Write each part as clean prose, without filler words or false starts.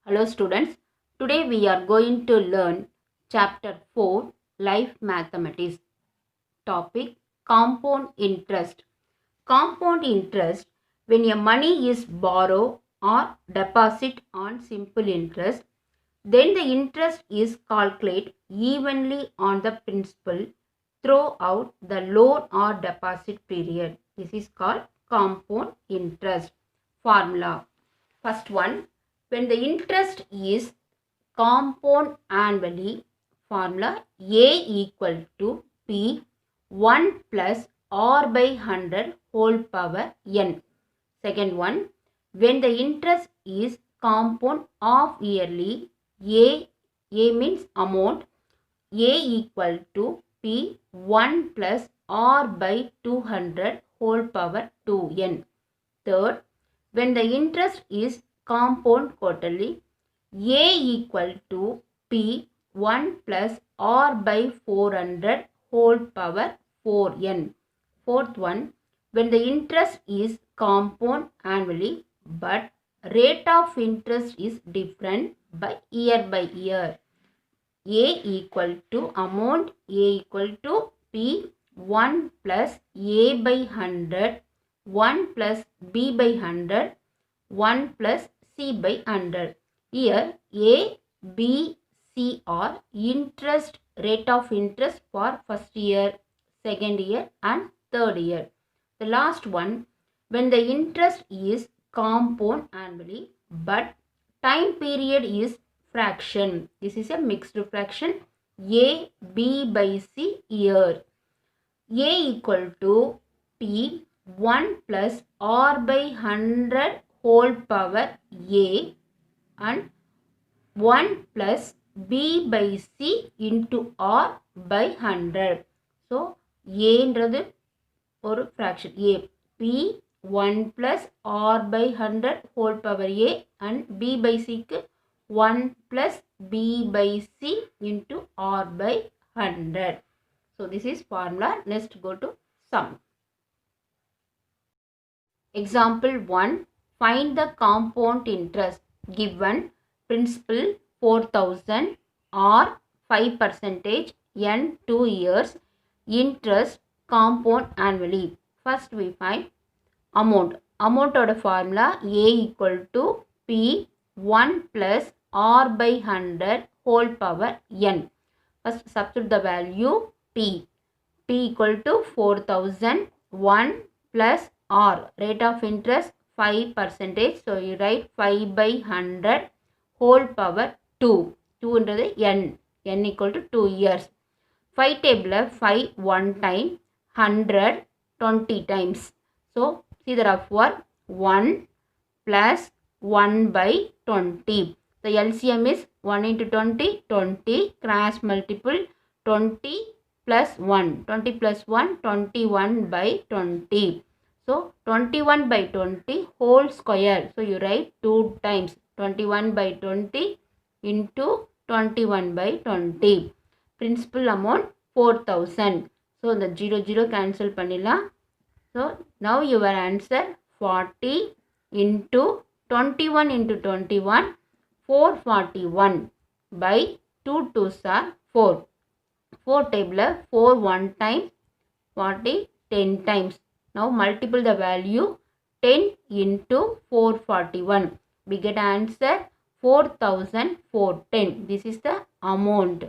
Hello students, today we are going to learn chapter 4 Life Mathematics. Topic Compound Interest. Compound interest, when your money is borrowed or deposit on simple interest, then the interest is calculated evenly on the principal throughout the loan or deposit period. This is called compound interest. Formula. First one, when the interest is compound annually, formula A equal to P 1 plus R by 100 whole power n. Second one, when the interest is compound of yearly, A means amount, A equal to P 1 plus R by 200 whole power 2n. Third, when the interest is compound quarterly, A equal to P 1 plus R by 400 whole power 4n. Fourth one, when the interest is compound annually but rate of interest is different by year. A equal to amount A equal to P 1 plus A by 100, 1 plus B by 100, 1 plus C by 100. Here A, B, C are interest, rate of interest for first year, second year and third year. The last one, when the interest is compound annually but time period is fraction. This is a mixed fraction. A, B by C year. A equal to P 1 plus R by 100 whole power A and 1 plus B by C into R by 100. So, A என்றது ஒரு fraction A. P 1 plus R by 100 whole power A and B by C க்கு 1 plus B by C into R by 100. So, this is formula. Next go to sum. Example 1. Find the compound interest. Given principal 4000 or 5% n 2 years. Interest compound annually. First we find amount. Amount of the formula A equal to P 1 plus R by 100 whole power n. First substitute the value P. P equal to 4000, 1 plus R. Rate of interest 5%. So you write 5 by 100 whole power 2. 2 into the n. n equal to 2 years. 5 table 5 1 time, 100 20 times. So see the rough work 1 plus 1 by 20. The LCM is 1 into 20, 20, cross multiple 20 plus 1, 20 plus 1, 21 by 20. So 21 by 20 whole square. So you write 2 times 21 by 20 into 21 by 20. Principal amount 4000. So the 0 cancel panila. So now your answer 40 into 21 into 21, 441 by 2 2s are 4. 4 table 4 1 time, 40 10 times. Now multiple the value 10 into 441. We get answer 4410. This is the amount.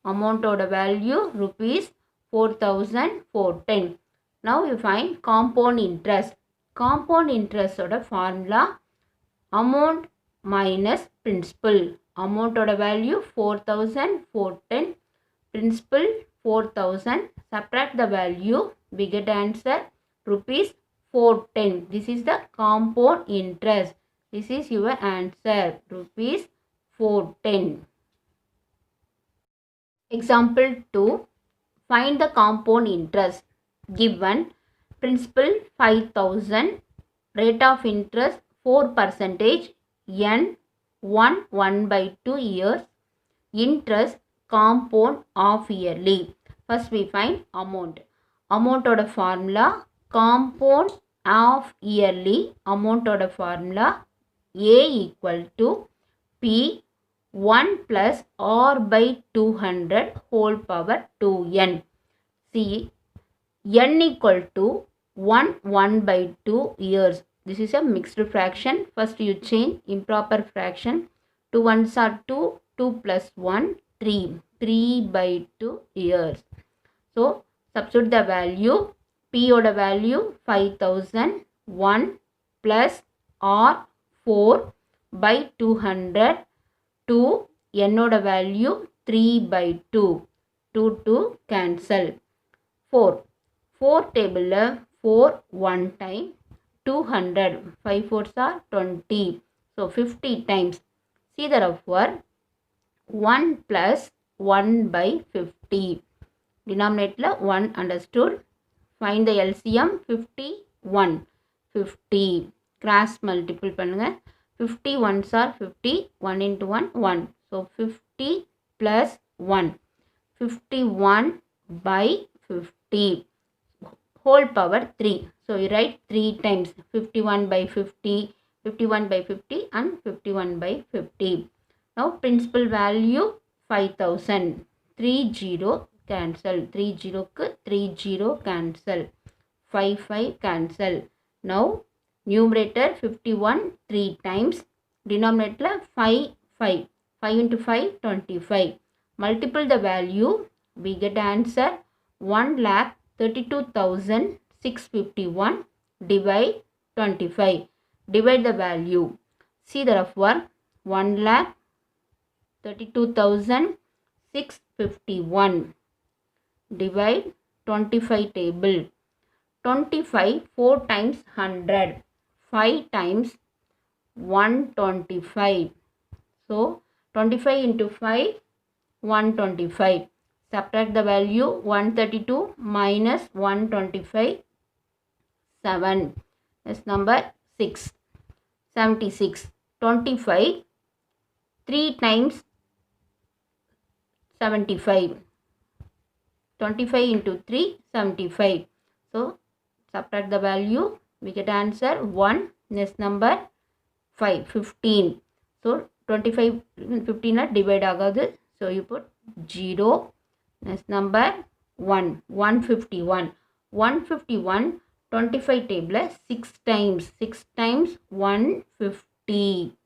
Amount of the value rupees 4410. Now you find compound interest. Compound interest of the formula amount minus principal. Amount of the value 4410. Principal 4000. Subtract the value. We get answer rupees 410. This is the compound interest. This is your answer rupees 410. Example 2. Find the compound interest. Given principal 5000, rate of interest 4%, n 1 by 2 years, interest compound of yearly. First we find amount. Amount of the formula compound of yearly. Amount of the formula A equal to P P 1 plus R by 200 whole power 2n. See, n equal to 1 by 2 years. This is a mixed fraction. First you change improper fraction. 2 ones are 2, 2 plus 1, 3. 3 by 2 years. So, substitute the value. P oda value 5000, 1 plus R 4 by 200, 2, n oda value 3 by 2. 2 to cancel. 4. 4 table 4 1 time 200. 5 4s are 20. So 50 times. See therefore 1 plus 1 by 50. Denominator 1 understood. Find the LCM 51. 50. Cross multiple பண்ணுங்க. 50 ones are 50. 1 into 1 1. So 50 plus 1. 51 by 50. Whole power 3. So you write 3 times 51 by 50, 51 by 50 and 51 by 50. Now principal value 5000. 30 cancel. 30 ku 30 cancel. 5 cancel. Now numerator 51 3 times. Denominator 5 5. 5 into 5 25. Multiple the value. We get answer 1,32,651 divide 25. Divide the value. See therefore 1,32,651 divide 25 table. 25 4 times 100. 5 times 125. So 25 into 5 125. Subtract the value 132 minus 125 7. That's number 6. 76. 25 3 times 75. 25 into 3 75. So subtract the value. We get answer 1. Next number 5 15. So 25 15 are divide agadu. So you put 0. Next number 1. 151. 151 25 table 6 times. 6 times 150.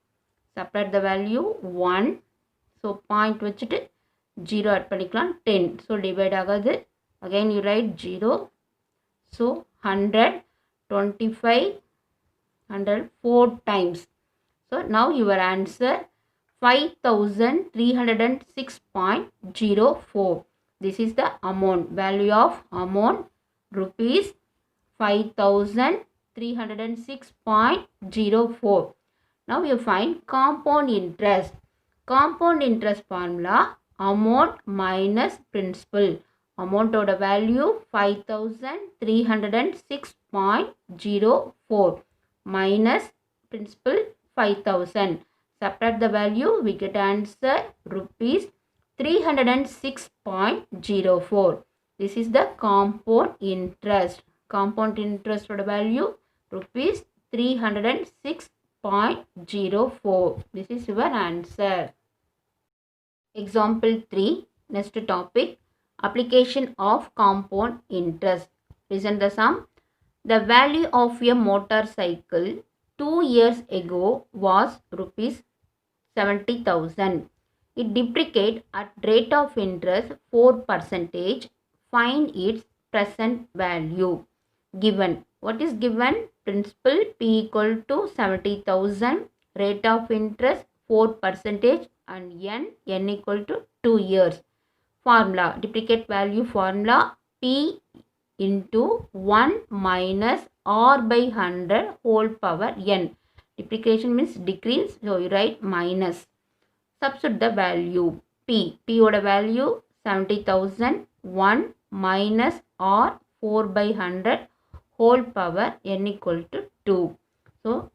Subtract the value 1. So point vechittu 0 add panikalam 10. So divide agadu. Again you write 0. So 100 25 100 4 times. So now your answer 5306.04. This is the amount. Value of amount rupees 5306.04. Now you find compound interest. Compound interest formula amount minus principal. Amount oda value 5306.04 minus principal 5000. Subtract the value, we get answer rupees 306.04. This is the compound interest. Compound interest value rupees 306.04. This is your answer. Example 3. Next topic. Application of compound interest. Listen the sum. The value of a motorcycle 2 years ago was rupees 70,000. It depreciates at rate of interest 4%. Find its present value. Given. What is given? Principal P equal to 70,000. Rate of interest 4% and n equal to 2 years. Formula. Duplicate value formula P into 1 minus R by 100 whole power n. Depreciation means decrease. So you write minus. Substitute the value. P. P oda value 70,000. 1 minus R 4 by 100 whole power n equal to 2. So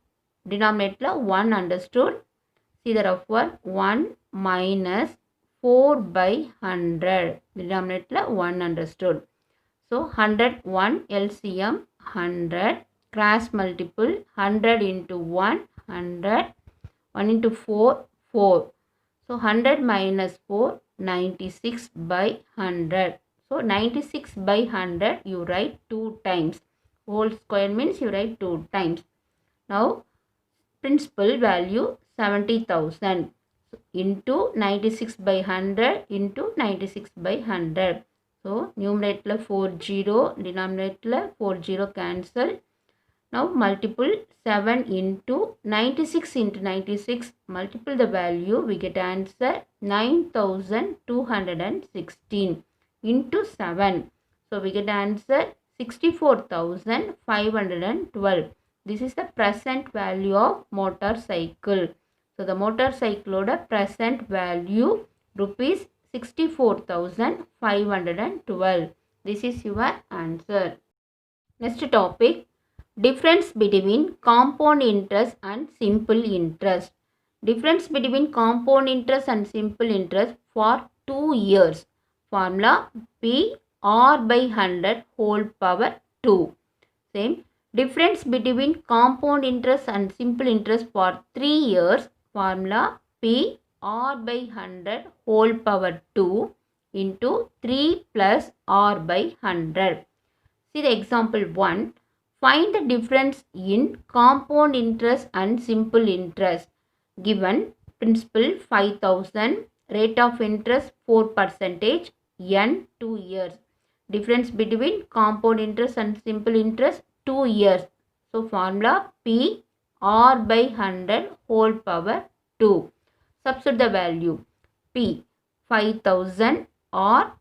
denominator 1 understood. See therefore 1 minus 4 by 100. Denominator 1 understood. So 101 LCM 100. Cross multiple 100 into 1 100. 1 into 4 4. So 100 minus 4, 96 by 100. So 96 by 100 you write 2 times. Whole square means you write 2 times. Now principal value 70,000 into 96 by 100 into 96 by 100. So numerator 40, denominator 40 cancel. Now multiple 7 into 96 into 96, multiple the value, we get answer 9216 into 7. So we get answer 64,512. This is the present value of motorcycle. So the motorcycle present value rupees 64,512. This is your answer. Next topic. Difference between compound interest and simple interest. Difference between compound interest and simple interest for 2 years. Formula P R by 100 whole power 2. Same. Difference between compound interest and simple interest for 3 years. Formula P R by 100 whole power 2 into 3 plus R by 100. See the example 1. Find the difference in compound interest and simple interest. Given principal 5,000, rate of interest 4%, n 2 years. Difference between compound interest and simple interest 2 years. So formula P R by 100 whole power 2. Substitute the value. P 5,000 or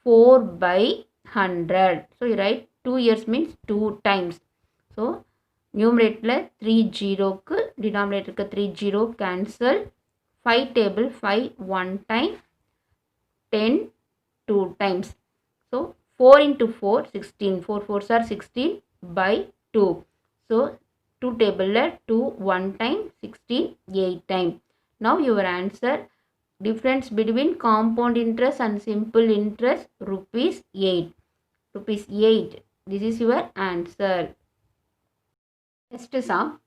4 by 100. So you write 2 years means 2 times. So numerator 30 ku, denominator 30 cancel. 5 table 5 1 time, 10 2 times. So 4 into 4 16, 4 4s are 16 by 2. So 2 table 2 1 time, 16 8 time. Now your answer, difference between compound interest and simple interest rupees 8. Rupees 8. This is your answer. Next sum.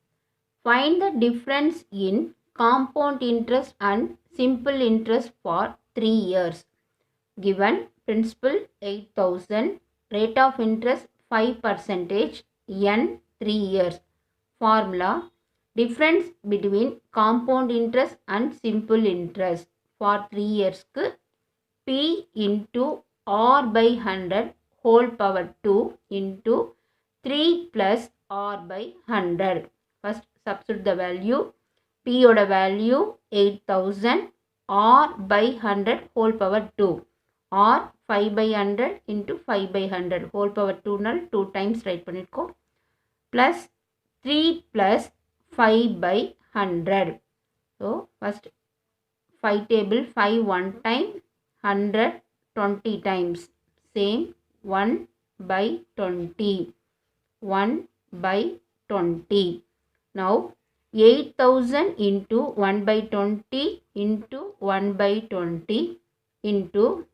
Find the difference in compound interest and simple interest for 3 years. Given principal 8,000, rate of interest 5%, n 3 years. Formula difference between compound interest and simple interest for 3 years ku P into R by 100 whole power 2 into 3 plus R by 100. First substitute the value. P oda value 8,000, R by 100 whole power 2. R 5 by 100 into 5 by 100 whole power 2 null 2 times write pannirkom. Plus 3 plus 5 by 100. So first 5 table 5 1 time, 100 20 times. Same 1 by 20. 1 by 20. Now 8,000 into 1 by 20 into 1 by 20 into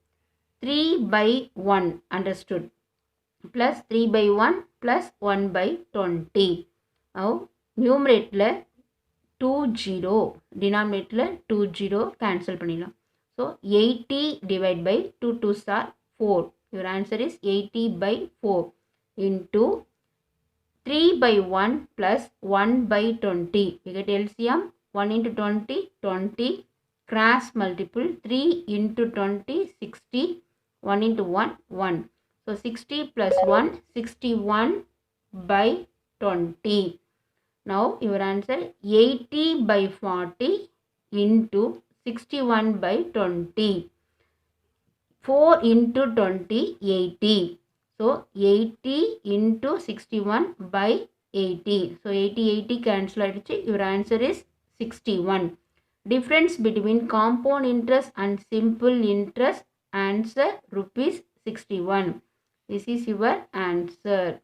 3 by 1. Understood? Plus 3 by 1 plus 1 by 20. Now numerator 20, denominator 20 cancel பண்ணிடலாம். So 80 divided by 2 2s are 4. Your answer is 80 by 4 into 3 by 1 plus 1 by 20. We get LCM 1 into 20, 20. Cross multiple 3 into 20, 60. 1 into 1, 1. So 60 plus 1, 61 by 20. Now your answer 80 by 40 into 61 by 20. 4 into 20, 80. So 80 into 61 by 80. So 80, 80 cancel. Your answer is 61. Difference between compound interest and simple interest, answer rupees 61. This is your answer.